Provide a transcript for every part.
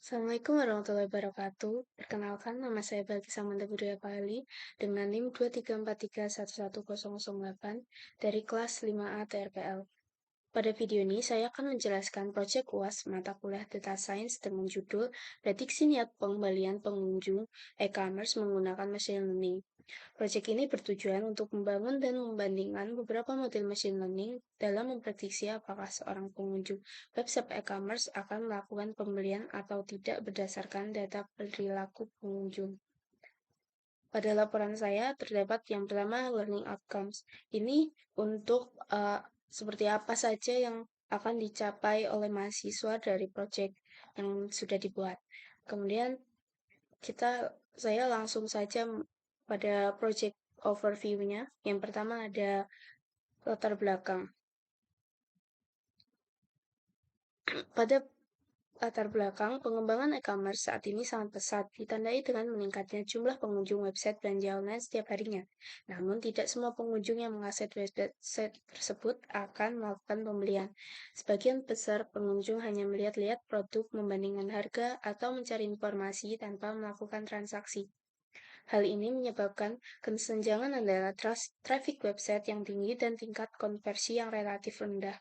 Assalamualaikum warahmatullahi wabarakatuh. Perkenalkan, nama saya Balkis Samanta Budaya Pali dengan NIM 234311008 dari kelas 5A TRPL. Pada video ini, saya akan menjelaskan proyek UAS mata kuliah Data Science dengan judul Prediksi Niat Pengembalian Pengunjung e-commerce menggunakan Machine Learning. Proyek ini bertujuan untuk membangun dan membandingkan beberapa model machine learning dalam memprediksi apakah seorang pengunjung website e-commerce akan melakukan pembelian atau tidak berdasarkan data perilaku pengunjung. Pada laporan saya terdapat yang pertama learning outcomes. Ini untuk seperti apa saja yang akan dicapai oleh mahasiswa dari proyek yang sudah dibuat. Kemudian saya langsung saja pada project overview-nya. Yang pertama ada latar belakang. Pada latar belakang, pengembangan e-commerce saat ini sangat pesat, ditandai dengan meningkatnya jumlah pengunjung website belanja online setiap harinya. Namun, tidak semua pengunjung yang mengakses website tersebut akan melakukan pembelian. Sebagian besar pengunjung hanya melihat-lihat produk, membandingkan harga, atau mencari informasi tanpa melakukan transaksi. Hal ini menyebabkan kesenjangan antara traffic website yang tinggi dan tingkat konversi yang relatif rendah.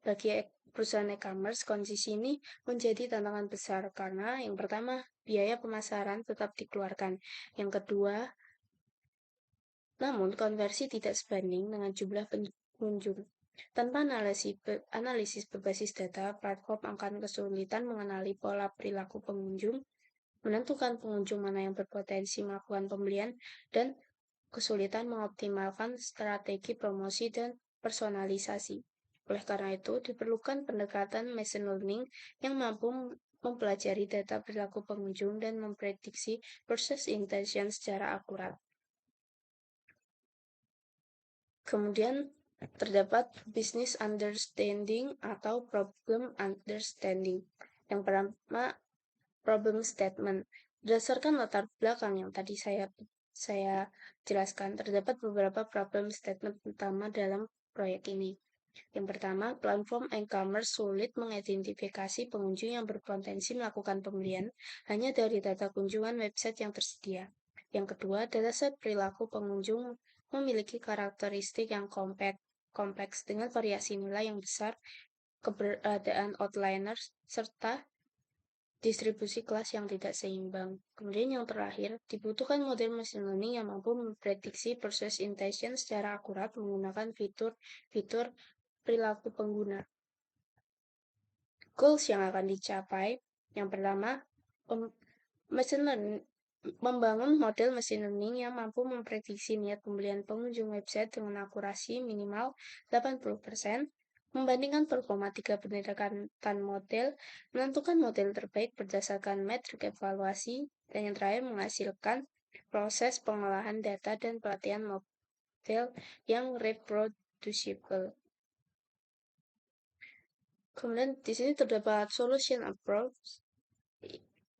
Bagi perusahaan e-commerce, kondisi ini menjadi tantangan besar karena yang pertama, biaya pemasaran tetap dikeluarkan. Yang kedua, namun konversi tidak sebanding dengan jumlah pengunjung. Tanpa analisis berbasis data, platform akan kesulitan mengenali pola perilaku pengunjung, menentukan pengunjung mana yang berpotensi melakukan pembelian, dan kesulitan mengoptimalkan strategi promosi dan personalisasi. Oleh karena itu, diperlukan pendekatan machine learning yang mampu mempelajari data perilaku pengunjung dan memprediksi purchase intention secara akurat. Kemudian terdapat business understanding atau problem understanding. Yang pertama, problem statement. Berdasarkan latar belakang yang tadi saya jelaskan, terdapat beberapa problem statement utama dalam proyek ini. Yang pertama, platform e-commerce sulit mengidentifikasi pengunjung yang berpotensi melakukan pembelian hanya dari data kunjungan website yang tersedia. Yang kedua, dataset perilaku pengunjung memiliki karakteristik yang kompleks dengan variasi nilai yang besar, keberadaan outliers, serta distribusi kelas yang tidak seimbang. Kemudian yang terakhir, dibutuhkan model machine learning yang mampu memprediksi proses intention secara akurat menggunakan fitur perilaku pengguna. Goals yang akan dicapai, yang pertama, machine learning membangun model machine learning yang mampu memprediksi niat pembelian pengunjung website dengan akurasi minimal 80%, membandingkan performa 3 pendekatan model, menentukan model terbaik berdasarkan metrik evaluasi, dan yang terakhir menghasilkan proses pengolahan data dan pelatihan model yang reproducible. Kemudian di sini terdapat solution approach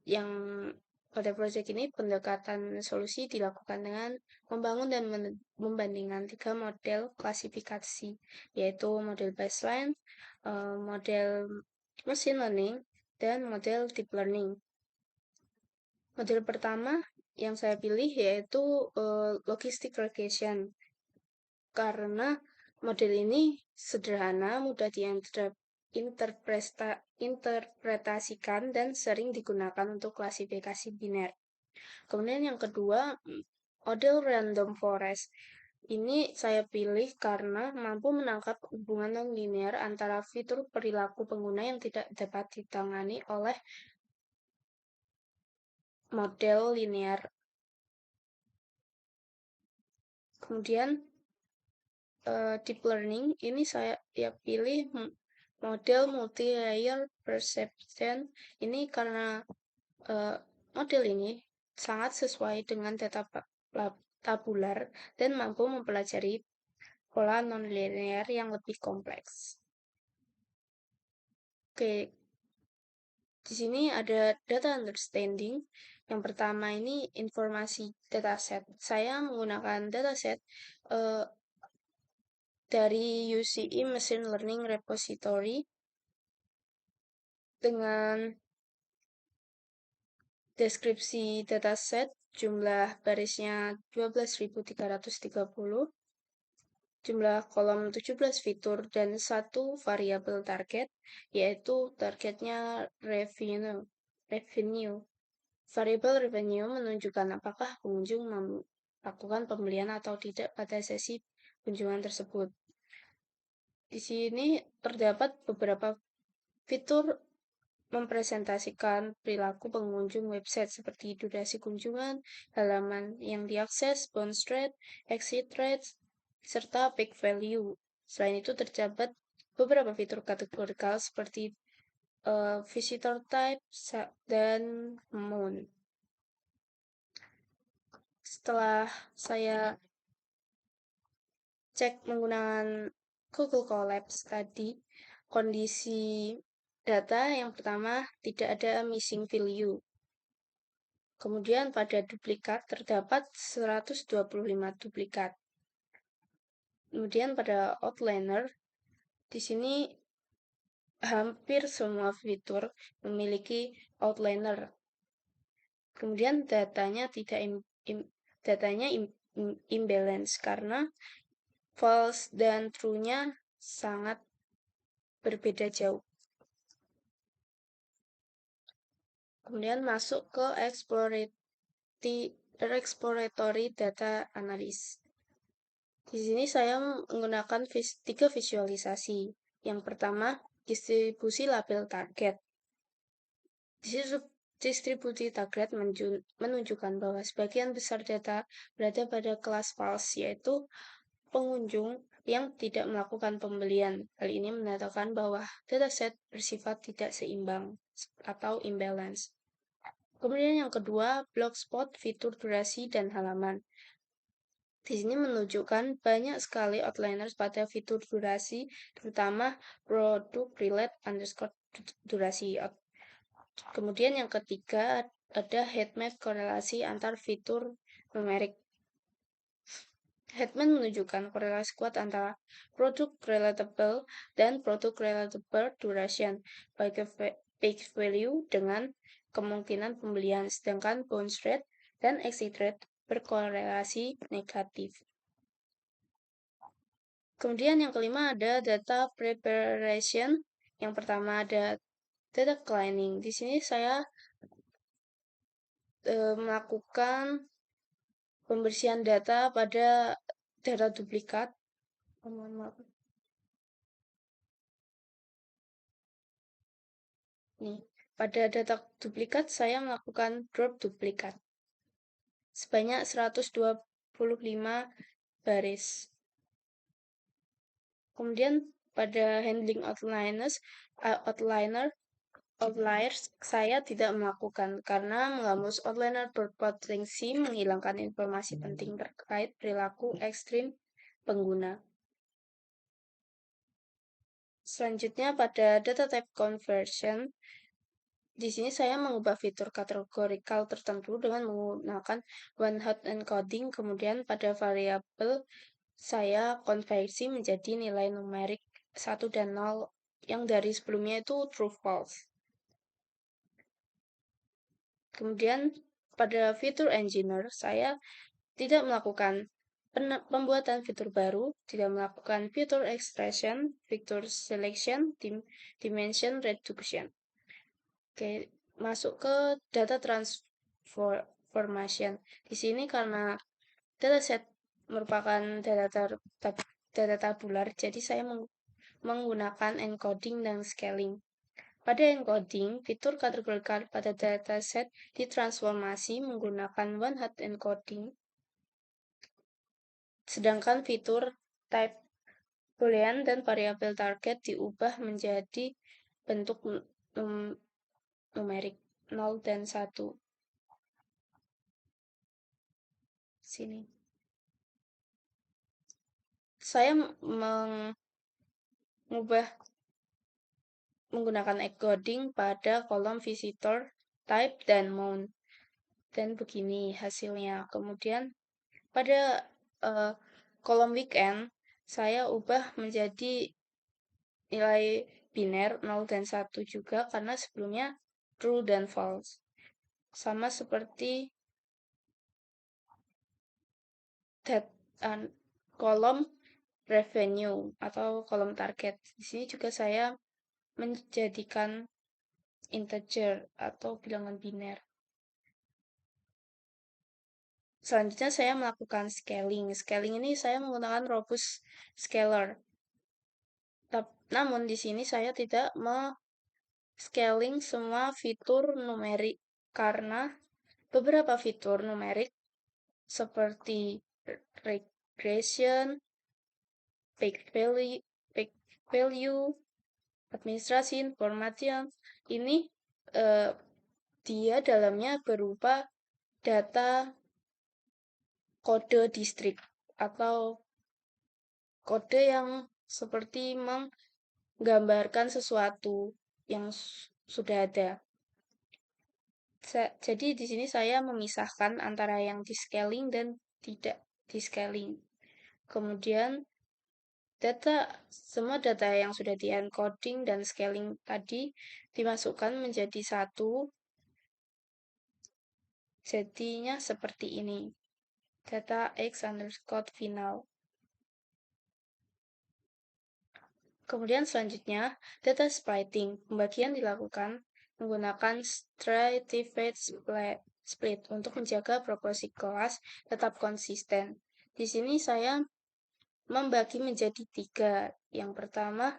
yang pada proyek ini pendekatan solusi dilakukan dengan membangun dan membandingkan 3 model klasifikasi, yaitu model baseline, model machine learning, dan model deep learning. Model pertama yang saya pilih yaitu logistic regression, karena model ini sederhana, mudah diinterpretasikan, dan sering digunakan untuk klasifikasi biner. Kemudian yang kedua, model random forest. Ini saya pilih karena mampu menangkap hubungan non-linear antara fitur perilaku pengguna yang tidak dapat ditangani oleh model linear. Kemudian deep learning ini saya pilih model multi-layer perception ini karena model ini sangat sesuai dengan data tabular dan mampu mempelajari pola non-linear yang lebih kompleks. Oke, di sini ada data understanding. Yang pertama ini informasi dataset. Saya menggunakan dataset dari UCE Machine Learning Repository dengan deskripsi dataset, jumlah barisnya 12.330, jumlah kolom 17 fitur, dan satu variabel target, yaitu targetnya revenue. Variabel revenue menunjukkan apakah pengunjung melakukan pembelian atau tidak pada sesi kunjungan tersebut. Di sini terdapat beberapa fitur mempresentasikan perilaku pengunjung website seperti durasi kunjungan, halaman yang diakses, bounce rate, exit rate, serta peak value. Selain itu terdapat beberapa fitur kategorikal seperti visitor type dan mode. Setelah saya cek menggunakan Google Colabs tadi, kondisi data yang pertama tidak ada missing value. Kemudian pada duplikat terdapat 125 duplikat. Kemudian pada outliner, di sini hampir semua fitur memiliki outliner. Kemudian datanya imbalance karena false dan true-nya sangat berbeda jauh. Kemudian masuk ke exploratory data analysis. Di sini saya menggunakan 3 visualisasi. Yang pertama, distribusi label target. Distribusi target menunjukkan bahwa sebagian besar data berada pada kelas false, yaitu pengunjung yang tidak melakukan pembelian. Hal ini menandakan bahwa dataset bersifat tidak seimbang atau imbalance. Kemudian yang kedua, blogspot, fitur durasi, dan halaman. Di sini menunjukkan banyak sekali outliners pada fitur durasi, terutama product relate underscore durasi. Kemudian yang ketiga, ada heatmap korelasi antar fitur numerik. Heatmap menunjukkan korelasi kuat antara product relatable dan product relatable duration, baik peak value dengan kemungkinan pembelian, sedangkan bounce rate dan exit rate berkorelasi negatif. Kemudian yang kelima ada data preparation. Yang pertama ada data cleaning. Di sini saya melakukan pembersihan data pada data duplikat. Mohon maaf. Nih, pada data duplikat saya melakukan drop duplikat sebanyak 125 baris. Kemudian pada handling outliers saya tidak melakukan karena menghapus outliner berpotensi menghilangkan informasi penting terkait perilaku ekstrim pengguna. Selanjutnya pada data type conversion, di sini saya mengubah fitur kategorikal tertentu dengan menggunakan one-hot encoding. Kemudian pada variabel saya konversi menjadi nilai numerik 1 dan 0 yang dari sebelumnya itu true false. Kemudian pada fitur engineer saya tidak melakukan pembuatan fitur baru, tidak melakukan fitur extraction, fitur selection, dimension reduction. Oke, masuk ke data transformation. Di sini karena dataset merupakan data tabular, jadi saya menggunakan encoding dan scaling. Pada encoding, fitur kategorikal pada dataset ditransformasi menggunakan one-hot encoding, sedangkan fitur type boolean dan variabel target diubah menjadi bentuk numerik 0 dan 1. Sini. Saya menggunakan encoding pada kolom visitor, type, dan mount. Dan begini hasilnya. Kemudian pada kolom weekend, saya ubah menjadi nilai biner 0 dan 1 juga karena sebelumnya true dan false. sama seperti kolom revenue atau kolom target. Di sini juga saya menjadikan integer atau bilangan biner. Selanjutnya saya melakukan scaling. Scaling ini saya menggunakan Robust Scaler. Namun di sini saya tidak scaling semua fitur numerik karena beberapa fitur numerik seperti regression, peak value, administrasi, information, ini dia dalamnya berupa data kode distrik atau kode yang seperti menggambarkan sesuatu yang sudah ada. Jadi di sini saya memisahkan antara yang di scaling dan tidak di scaling. Kemudian semua data yang sudah di encoding dan scaling tadi dimasukkan menjadi satu. Jadinya seperti ini. Data X underscore final. Kemudian selanjutnya, data splitting. Pembagian dilakukan menggunakan stratified split untuk menjaga proporsi kelas tetap konsisten. Di sini saya membagi menjadi 3. Yang pertama,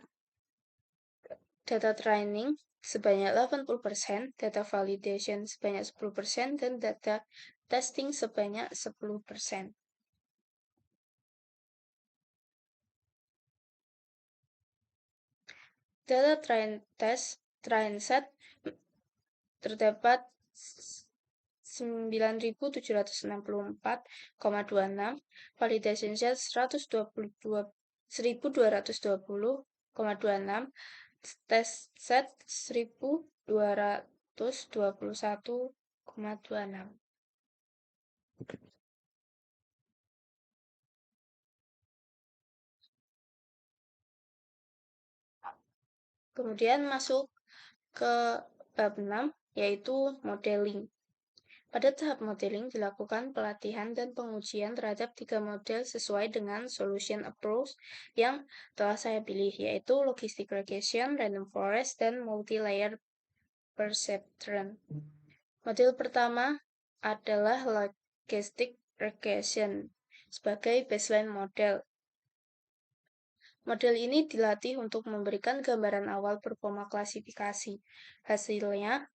data training sebanyak 80%, data validation sebanyak 10%, dan data testing sebanyak 10%. Data train set terdapat 9.764,26, validation set 1.220,26, test set 1.221,26. Kemudian masuk ke bab 6, yaitu modeling. Pada tahap modeling dilakukan pelatihan dan pengujian terhadap 3 model sesuai dengan solution approach yang telah saya pilih, yaitu logistic regression, random forest, dan multi-layer perceptron. Model pertama adalah logistic regression sebagai baseline model. Model ini dilatih untuk memberikan gambaran awal performa klasifikasi. Hasilnya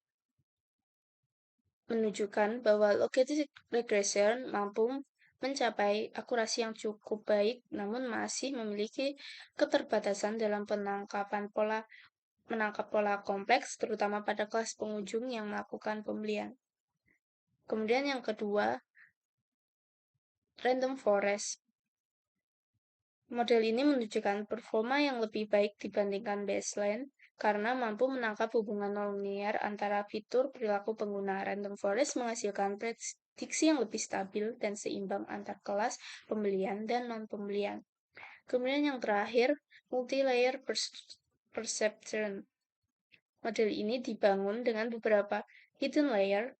menunjukkan bahwa logistic regression mampu mencapai akurasi yang cukup baik, namun masih memiliki keterbatasan dalam menangkap pola kompleks, terutama pada kelas pengunjung yang melakukan pembelian. Kemudian yang kedua, random forest. Model ini menunjukkan performa yang lebih baik dibandingkan baseline karena mampu menangkap hubungan non-linear antara fitur perilaku pengguna. Random forest menghasilkan prediksi yang lebih stabil dan seimbang antar kelas pembelian dan non-pembelian. Kemudian yang terakhir, multi-layer perceptron. Model ini dibangun dengan beberapa hidden layer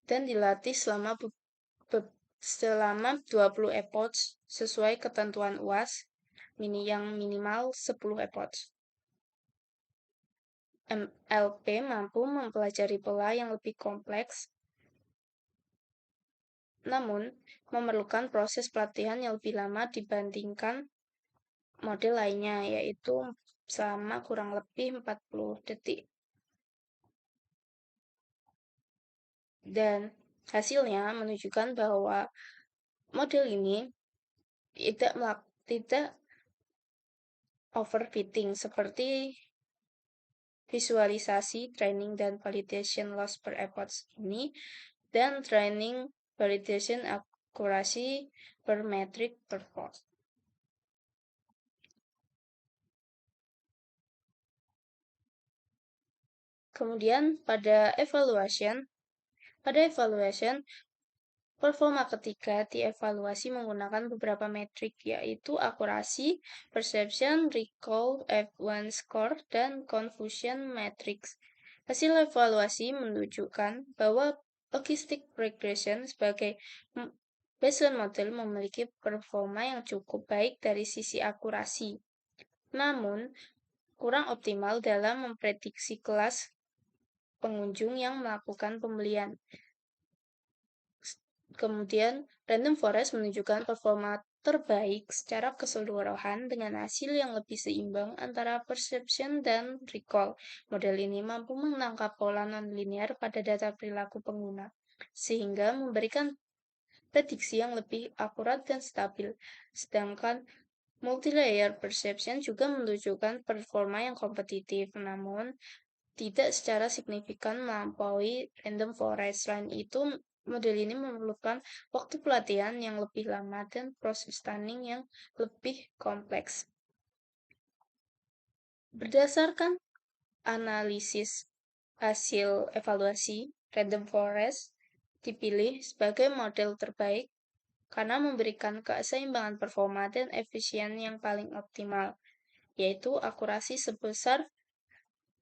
dan dilatih selama 20 epoch sesuai ketentuan UAS yang minimal 10 epoch. MLP mampu mempelajari pola yang lebih kompleks, namun memerlukan proses pelatihan yang lebih lama dibandingkan model lainnya, yaitu selama kurang lebih 40 detik. Dan hasilnya menunjukkan bahwa model ini tidak overfitting seperti visualisasi, training, dan validation loss per epoch ini, dan training, validation, akurasi per metric per port. Kemudian pada evaluation, performa ketiga dievaluasi menggunakan beberapa metrik, yaitu akurasi, perception, recall, F1 score, dan confusion matrix. Hasil evaluasi menunjukkan bahwa Logistic regression sebagai Bayesian model memiliki performa yang cukup baik dari sisi akurasi, namun kurang optimal dalam memprediksi kelas pengunjung yang melakukan pembelian. Kemudian, Random Forest menunjukkan performa terbaik secara keseluruhan dengan hasil yang lebih seimbang antara perception dan recall. Model ini mampu menangkap pola non-linear pada data perilaku pengguna, sehingga memberikan prediksi yang lebih akurat dan stabil. Sedangkan multi-layer perception juga menunjukkan performa yang kompetitif, namun tidak secara signifikan melampaui random forest. Selain itu, model ini memerlukan waktu pelatihan yang lebih lama dan proses stunning yang lebih kompleks. Berdasarkan analisis hasil evaluasi, random forest dipilih sebagai model terbaik karena memberikan keseimbangan performa dan efisien yang paling optimal, yaitu akurasi sebesar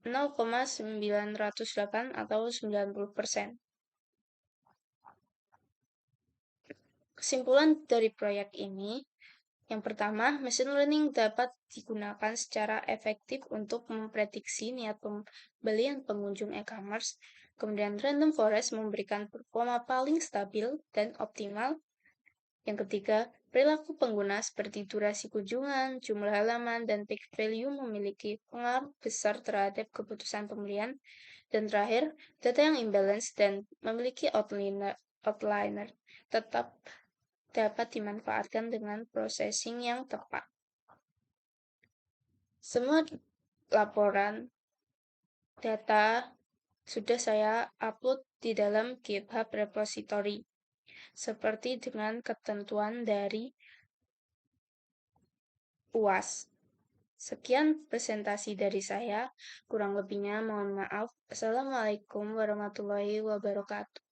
0,908 atau 90%. Kesimpulan dari proyek ini, yang pertama, machine learning dapat digunakan secara efektif untuk memprediksi niat pembelian pengunjung e-commerce. Kemudian random forest memberikan performa paling stabil dan optimal. Yang ketiga, perilaku pengguna seperti durasi kunjungan, jumlah halaman, dan peak value memiliki pengaruh besar terhadap keputusan pembelian. Dan terakhir, data yang imbalance dan memiliki outliner tetap dapat dimanfaatkan dengan processing yang tepat. Semua laporan data sudah saya upload di dalam GitHub repository, seperti dengan ketentuan dari UAS. Sekian presentasi dari saya, kurang lebihnya mohon maaf. Assalamualaikum warahmatullahi wabarakatuh.